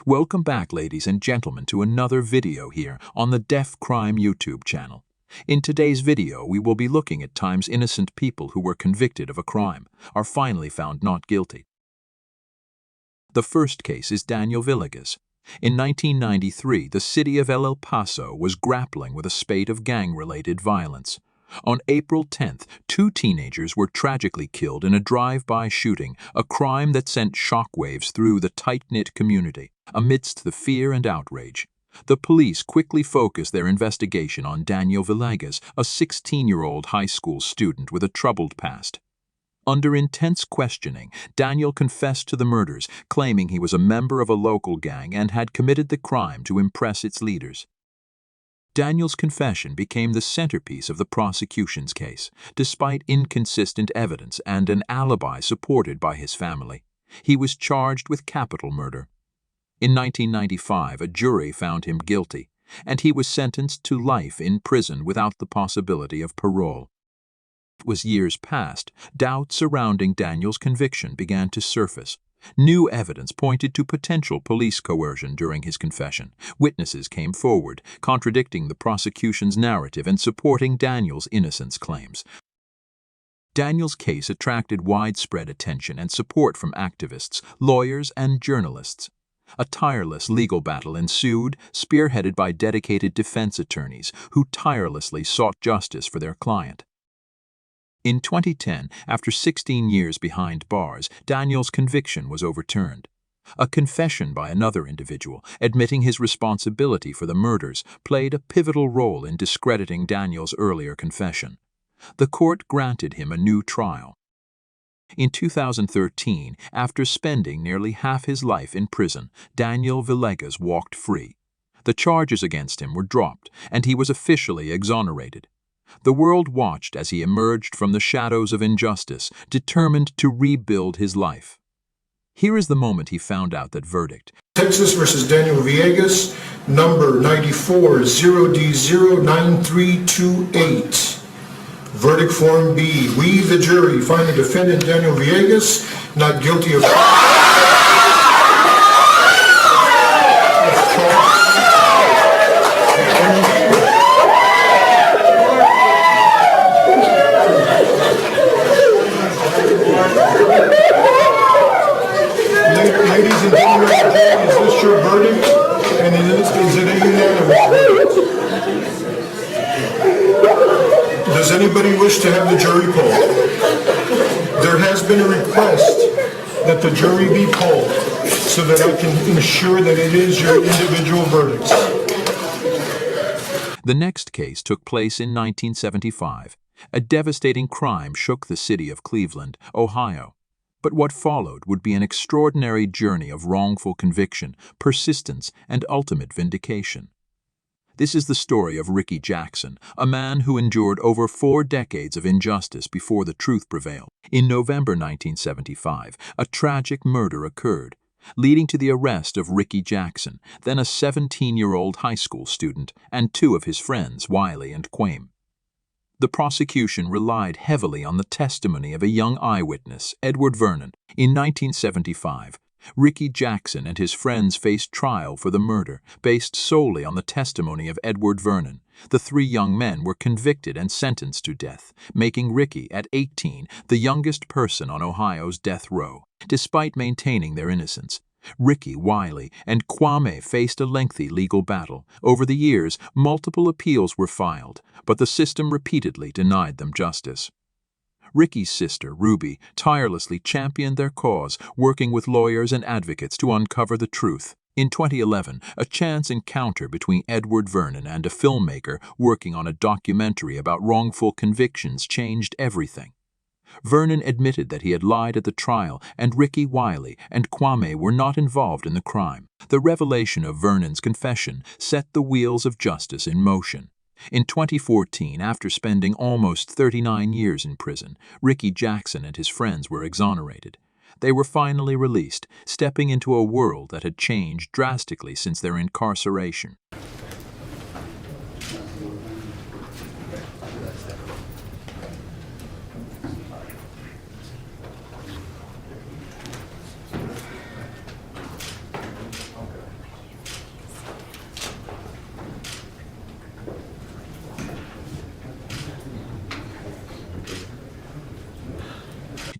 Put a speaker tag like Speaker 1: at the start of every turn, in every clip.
Speaker 1: Welcome back, ladies and gentlemen, to another video here on the Deaf Crime YouTube channel. In today's video, we will be looking at times innocent people who were convicted of a crime are finally found not guilty. The first case is Daniel Villegas. In 1993, the city of El Paso was grappling with a spate of gang-related violence. On April 10th, two teenagers were tragically killed in a drive-by shooting, a crime that sent shockwaves through the tight-knit community. Amidst the fear and outrage, the police quickly focused their investigation on Daniel Villegas, a 16-year-old high school student with a troubled past. Under intense questioning, Daniel confessed to the murders, claiming he was a member of a local gang and had committed the crime to impress its leaders. Daniel's confession became the centerpiece of the prosecution's case. Despite inconsistent evidence and an alibi supported by his family, he was charged with capital murder. In 1995, a jury found him guilty, and he was sentenced to life in prison without the possibility of parole. As years passed, doubts surrounding Daniel's conviction began to surface. New evidence pointed to potential police coercion during his confession. Witnesses came forward, contradicting the prosecution's narrative and supporting Daniel's innocence claims. Daniel's case attracted widespread attention and support from activists, lawyers, and journalists. A tireless legal battle ensued, spearheaded by dedicated defense attorneys who tirelessly sought justice for their client. In 2010, after 16 years behind bars, Daniel's conviction was overturned. A confession by another individual, admitting his responsibility for the murders, played a pivotal role in discrediting Daniel's earlier confession. The court granted him a new trial. In 2013, after spending nearly half his life in prison, Daniel Villegas walked free. The charges against him were dropped, and he was officially exonerated. The world watched as he emerged from the shadows of injustice, determined to rebuild his life. Here is the moment he found out that verdict.
Speaker 2: Texas versus Daniel Villegas, number 94 0D09328. Verdict Form B. We, the jury, find the defendant Daniel Villegas not guilty of... Ladies and gentlemen, is this your verdict? And is it a unanimous verdict? Does anybody wish to have the jury polled? There has been a request that the jury be polled so that I can ensure that it is your individual verdicts.
Speaker 1: The next case took place in 1975. A devastating crime shook the city of Cleveland, Ohio. But what followed would be an extraordinary journey of wrongful conviction, persistence, and ultimate vindication. This is the story of Ricky Jackson, a man who endured over 4 decades of injustice before the truth prevailed. In November 1975, a tragic murder occurred, leading to the arrest of Ricky Jackson, then a 17-year-old high school student, and 2 of his friends, Wiley and Quame. The prosecution relied heavily on the testimony of a young eyewitness, Edward Vernon. In 1975, Ricky Jackson and his friends faced trial for the murder, based solely on the testimony of Edward Vernon. The 3 young men were convicted and sentenced to death, making Ricky, at 18, the youngest person on Ohio's death row. Despite maintaining their innocence, Ricky, Wiley, and Quame faced a lengthy legal battle. Over the years, multiple appeals were filed, but the system repeatedly denied them justice. Ricky's sister, Ruby, tirelessly championed their cause, working with lawyers and advocates to uncover the truth. In 2011, a chance encounter between Edward Vernon and a filmmaker working on a documentary about wrongful convictions changed everything. Vernon admitted that he had lied at the trial, and Ricky, Wiley, and Quame were not involved in the crime. The revelation of Vernon's confession set the wheels of justice in motion. In 2014, after spending almost 39 years in prison, Ricky Jackson and his friends were exonerated. They were finally released, stepping into a world that had changed drastically since their incarceration.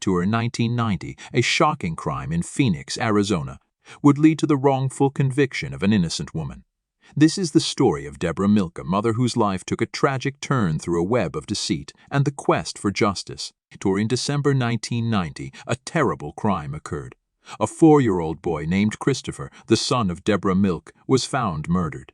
Speaker 1: to her in 1990, a shocking crime in Phoenix, Arizona, would lead to the wrongful conviction of an innocent woman. This is the story of Deborah Milk, a mother whose life took a tragic turn through a web of deceit and the quest for justice. In December 1990, a terrible crime occurred. A 4-year-old boy named Christopher, the son of Deborah Milk, was found murdered.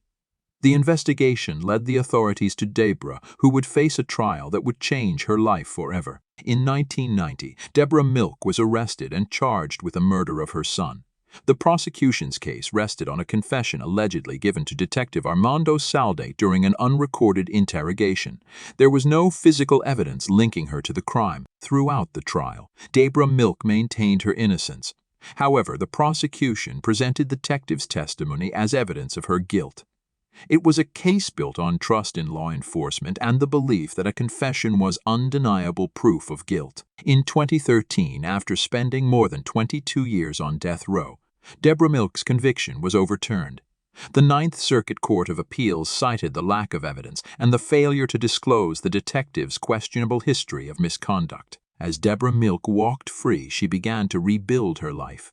Speaker 1: The investigation led the authorities to Deborah, who would face a trial that would change her life forever. In 1990, Deborah Milk was arrested and charged with the murder of her son. The prosecution's case rested on a confession allegedly given to Detective Armando Salde during an unrecorded interrogation. There was no physical evidence linking her to the crime. Throughout the trial, Deborah Milk maintained her innocence. However, the prosecution presented the detective's testimony as evidence of her guilt. It was a case built on trust in law enforcement and the belief that a confession was undeniable proof of guilt. In 2013, after spending more than 22 years on death row, Deborah Milk's conviction was overturned. The Ninth Circuit Court of Appeals cited the lack of evidence and the failure to disclose the detective's questionable history of misconduct. As Deborah Milk walked free, she began to rebuild her life.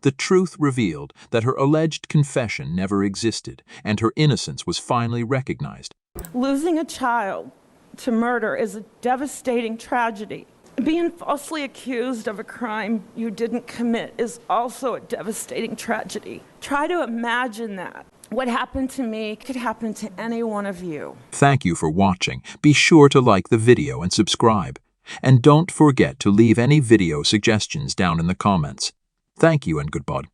Speaker 1: The truth revealed that her alleged confession never existed, and her innocence was finally recognized.
Speaker 3: Losing a child to murder is a devastating tragedy. Being falsely accused of a crime you didn't commit is also a devastating tragedy. Try to imagine that. What happened to me could happen to any one of you.
Speaker 1: Thank you for watching. Be sure to like the video and subscribe. And don't forget to leave any video suggestions down in the comments. Thank you and goodbye.